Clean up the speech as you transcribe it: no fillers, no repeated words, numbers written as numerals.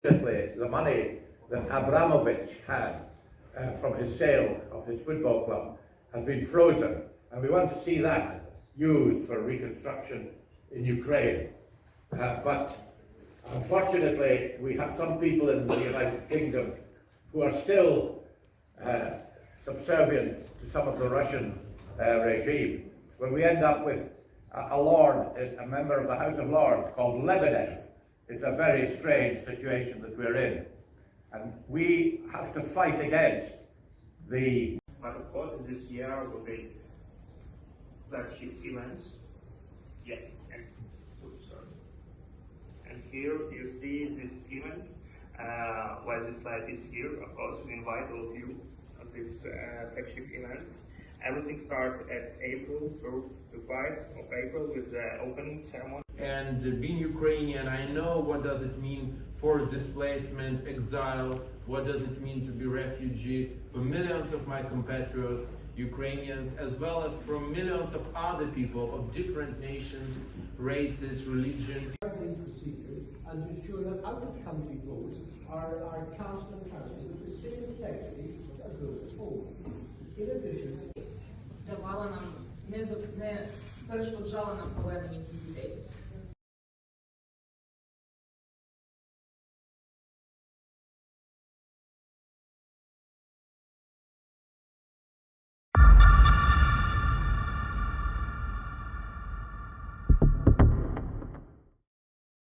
The money that Abramovich had from his sale of his football club has been frozen, and we want to see that used for reconstruction in Ukraine. But unfortunately, we have some people in the United Kingdom who are still subservient to some of the Russian regime, where we end up with a lord, a member of the House of Lords called Lebedev. It's a very strange situation that we're in, and we have to fight against the... But of course, in this year will be flagship events. Yeah, and here you see this event. Why this slide is here? Of course, we invite all of you on this flagship events. Everything starts at April through to 5 of April with the opening ceremony. And being Ukrainian, I know what does it mean forced displacement, exile, what does it mean to be refugee for millions of my compatriots, Ukrainians, as well as from millions of other people of different nations, races, religion. These procedures and to ensure that out-of-country votes are cast and counted with the same integrity as those at home. In addition, давала нам, не перешкоджала нам повернення цих дітей.